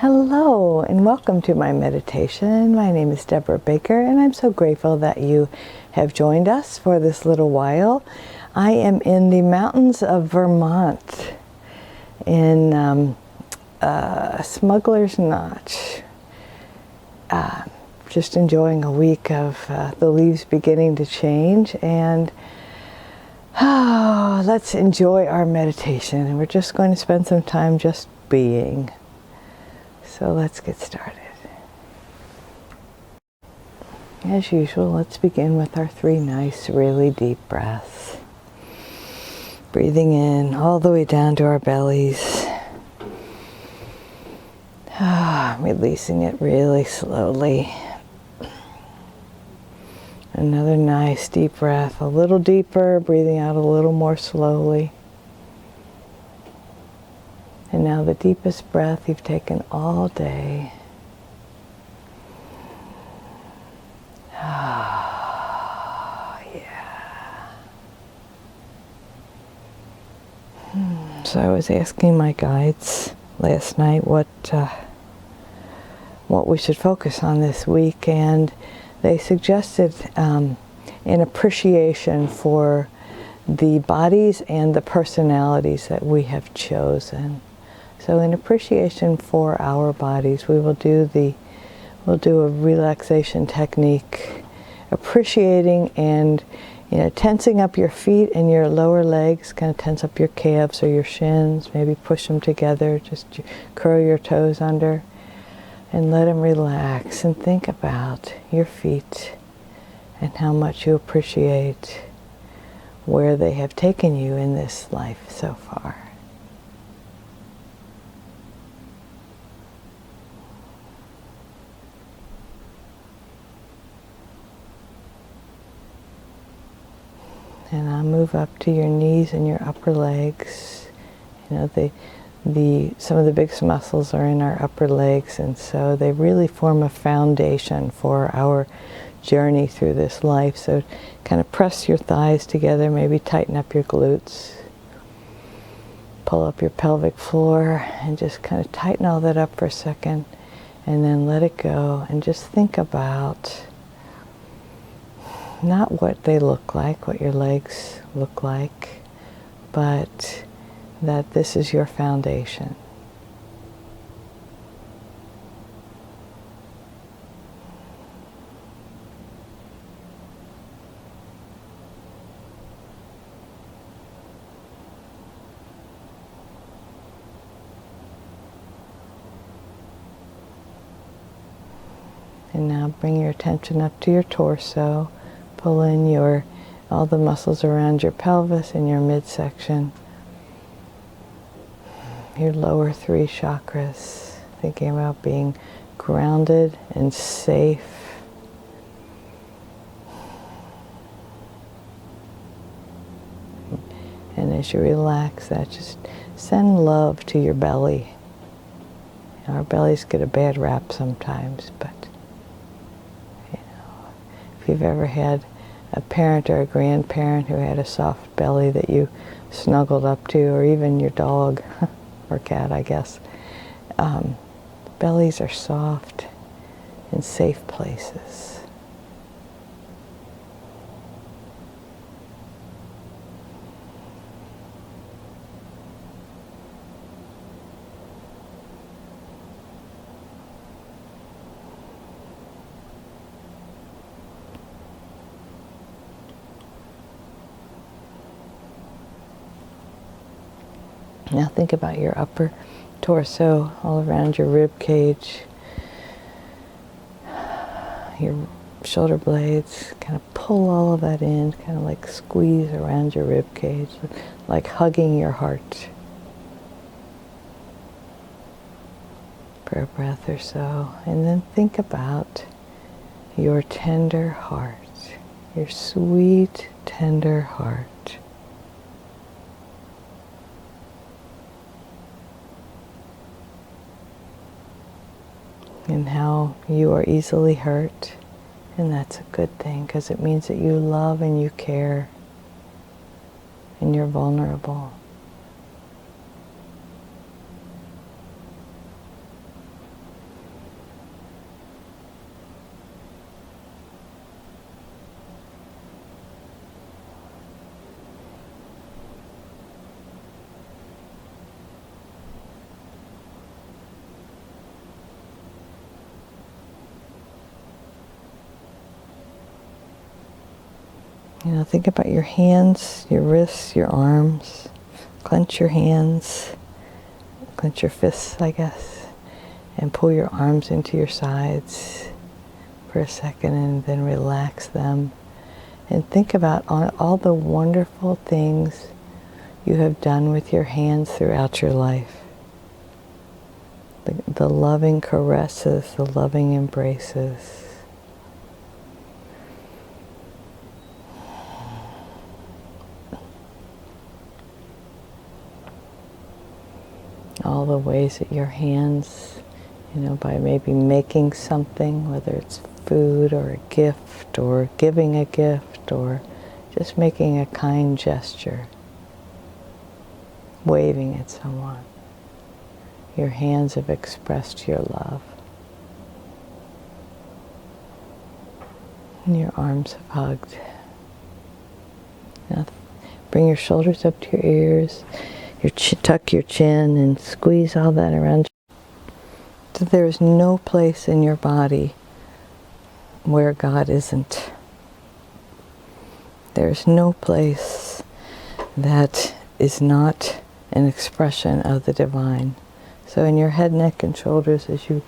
Hello and welcome to my meditation. My name is Debra Baker and I'm so grateful that you have joined us for this little while. I am in the mountains of Vermont in Smuggler's Notch. Just enjoying a week of the leaves beginning to change, and let's enjoy our meditation. And we're just going to spend some time just being. So let's get started. As usual, let's begin with our 3 nice, really deep breaths. Breathing in all the way down to our bellies. Releasing it really slowly. Another nice deep breath, a little deeper, breathing out a little more slowly. And now the deepest breath you've taken all day. So I was asking my guides last night what we should focus on this week, and they suggested an appreciation for the bodies and the personalities that we have chosen. So in appreciation for our bodies, we'll do a relaxation technique, appreciating and tensing up your feet and your lower legs, kind of tense up your calves or your shins, maybe push them together, just curl your toes under and let them relax, and think about your feet and how much you appreciate where they have taken you in this life so far. And I'll move up to your knees and your upper legs. Some of the biggest muscles are in our upper legs, and so they really form a foundation for our journey through this life. So kind of press your thighs together, maybe tighten up your glutes. Pull up your pelvic floor and just kind of tighten all that up for a second, and then let it go and just think about not what they look like, what your legs look like, but that this is your foundation. And now bring your attention up to your torso. Pull in all the muscles around your pelvis and your midsection, your lower 3 chakras, thinking about being grounded and safe. And as you relax that, just send love to your belly. Our bellies get a bad rap sometimes, but if you've ever had a parent or a grandparent who had a soft belly that you snuggled up to, or even your dog or cat, I guess. Bellies are soft and safe places. Now think about your upper torso, all around your rib cage, your shoulder blades. Kind of pull all of that in, kind of like squeeze around your rib cage, like hugging your heart for a breath or so. And then think about your tender heart, your sweet, tender heart. And how you are easily hurt, and that's a good thing, because it means that you love and you care and you're vulnerable. Think about your hands, your wrists, your arms. Clench your hands, clench your fists, I guess, and pull your arms into your sides for a second and then relax them. And think about all the wonderful things you have done with your hands throughout your life. The loving caresses, the loving embraces. All the ways that your hands, by maybe making something, whether it's food or a gift or giving a gift or just making a kind gesture, waving at someone. Your hands have expressed your love. And your arms have hugged. Now, bring your shoulders up to your ears. Tuck your chin and squeeze all that around. So there is no place in your body where God isn't. There's no place that is not an expression of the divine. So in your head, neck, and shoulders, as you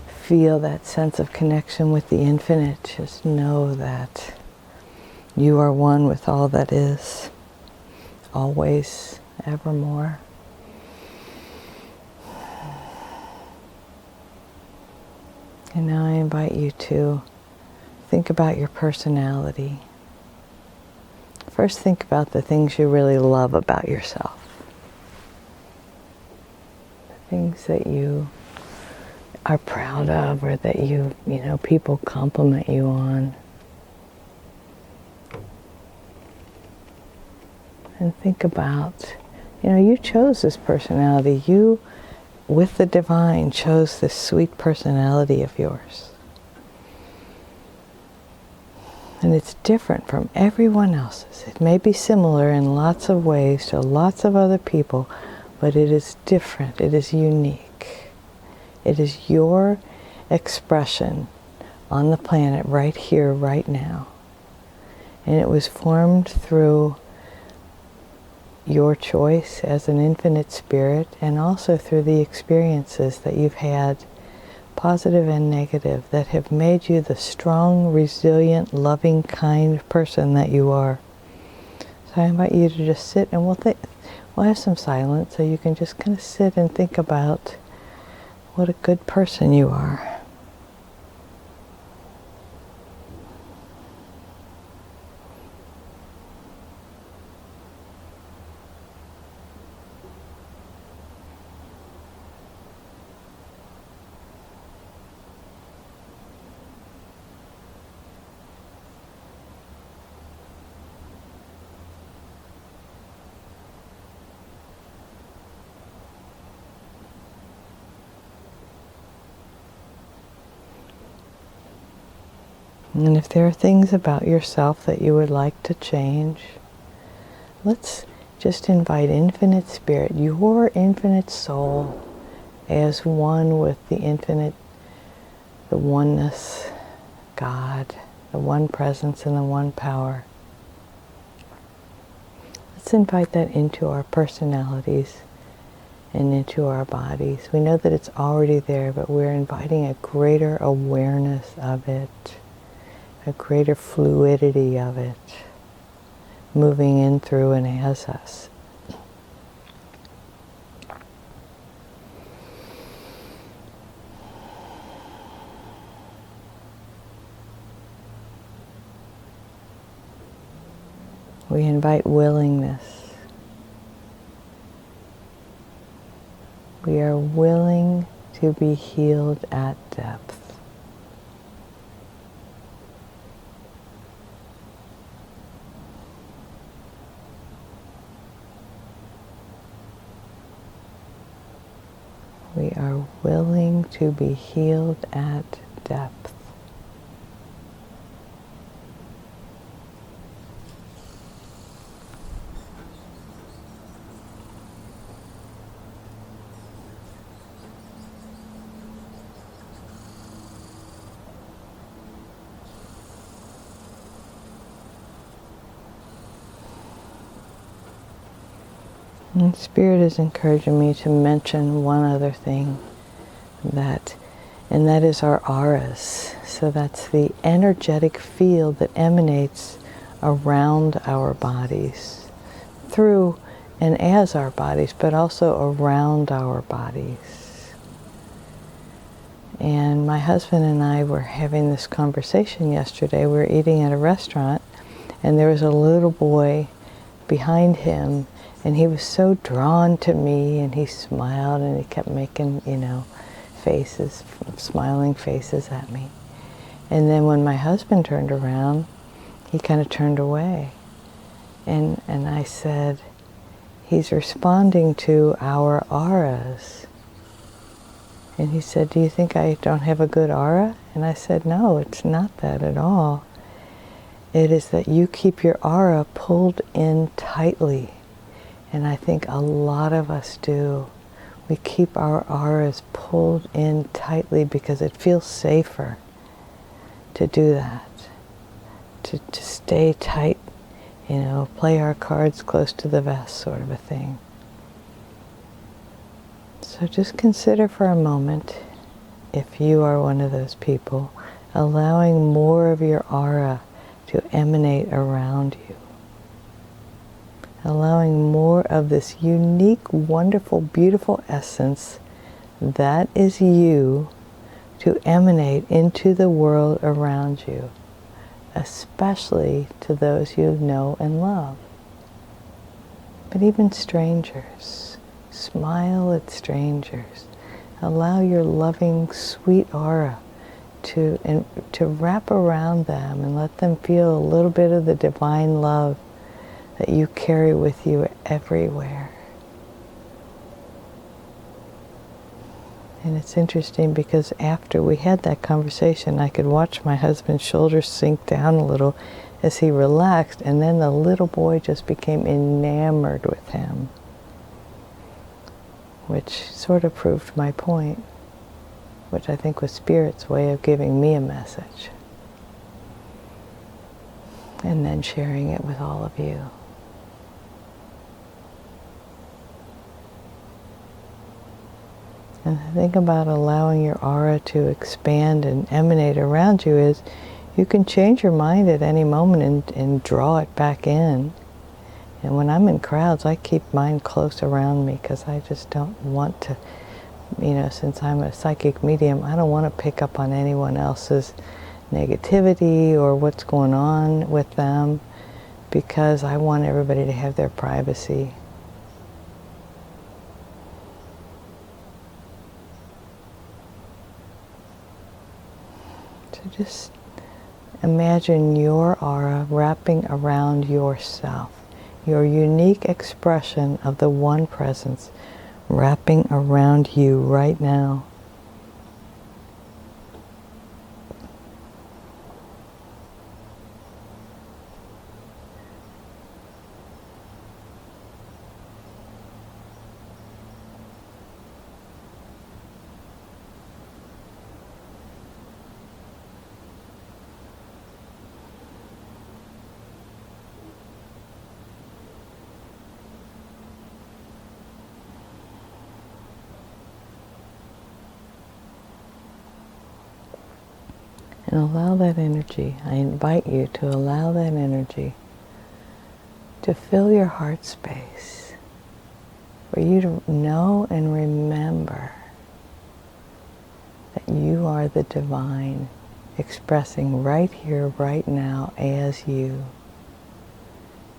feel that sense of connection with the infinite, just know that you are one with all that is, always, evermore. And now I invite you to think about your personality. First, think about the things you really love about yourself. The things that you are proud of, or that people compliment you on. And think about, you chose this personality. You, with the divine, chose this sweet personality of yours. And it's different from everyone else's. It may be similar in lots of ways to lots of other people, but it is different. It is unique. It is your expression on the planet right here, right now. And it was formed through your choice as an infinite spirit, and also through the experiences that you've had, positive and negative, that have made you the strong, resilient, loving, kind person that you are. So I invite you to just sit, and we'll have some silence, so you can just kind of sit and think about what a good person you are. And if there are things about yourself that you would like to change, let's just invite infinite spirit, your infinite soul, as one with the infinite, the oneness, God, the one presence and the one power. Let's invite that into our personalities and into our bodies. We know that it's already there, but we're inviting a greater awareness of it, a greater fluidity of it, moving in through and as us. We invite willingness. We are willing to be healed at depth. We are willing to be healed at depth. And Spirit is encouraging me to mention one other thing, and that is our auras. So that's the energetic field that emanates around our bodies, through and as our bodies, but also around our bodies. And my husband and I were having this conversation yesterday. We were eating at a restaurant, and there was a little boy behind him, and he was so drawn to me, and he smiled, and he kept making, faces, smiling faces at me. And then when my husband turned around, he kind of turned away. And I said, he's responding to our auras. And he said, do you think I don't have a good aura? And I said, no, it's not that at all. It is that you keep your aura pulled in tightly. And I think a lot of us do. We keep our auras pulled in tightly because it feels safer to do that. To stay tight, play our cards close to the vest sort of a thing. So just consider for a moment, if you are one of those people, allowing more of your aura to emanate around you. Allowing more of this unique, wonderful, beautiful essence that is you to emanate into the world around you, especially to those you know and love. But even strangers, smile at strangers. Allow your loving, sweet aura to wrap around them and let them feel a little bit of the divine love that you carry with you everywhere. And it's interesting because after we had that conversation, I could watch my husband's shoulders sink down a little as he relaxed, and then the little boy just became enamored with him, which sort of proved my point, which I think was Spirit's way of giving me a message, and then sharing it with all of you. And the thing about allowing your aura to expand and emanate around you is you can change your mind at any moment and draw it back in. And when I'm in crowds, I keep mine close around me because I just don't want to, since I'm a psychic medium, I don't want to pick up on anyone else's negativity or what's going on with them, because I want everybody to have their privacy. So just imagine your aura wrapping around yourself, your unique expression of the one presence wrapping around you right now. And allow that energy, I invite you to allow that energy to fill your heart space, for you to know and remember that you are the divine expressing right here, right now as you.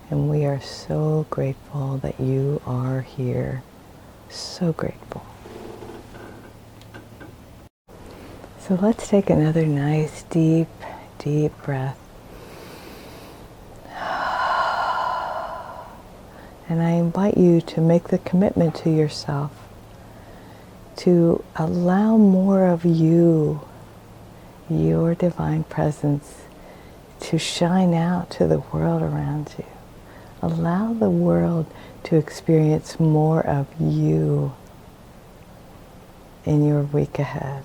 And we are so grateful that you are here. So grateful. So let's take another nice, deep, deep breath. And I invite you to make the commitment to yourself to allow more of you, your divine presence, to shine out to the world around you. Allow the world to experience more of you in your week ahead,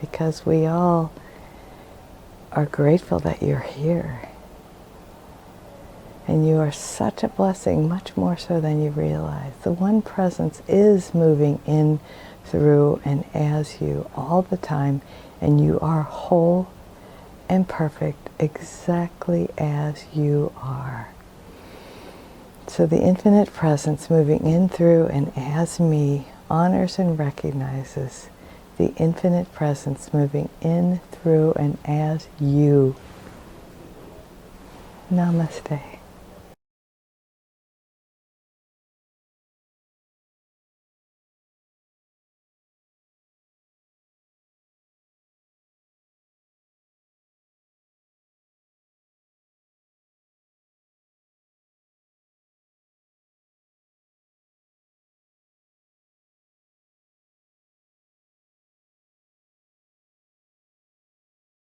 because we all are grateful that you're here. And you are such a blessing, much more so than you realize. The one presence is moving in, through, and as you all the time, and you are whole and perfect exactly as you are. So the infinite presence moving in, through, and as me honors and recognizes the infinite presence moving in, through, and as you. Namaste.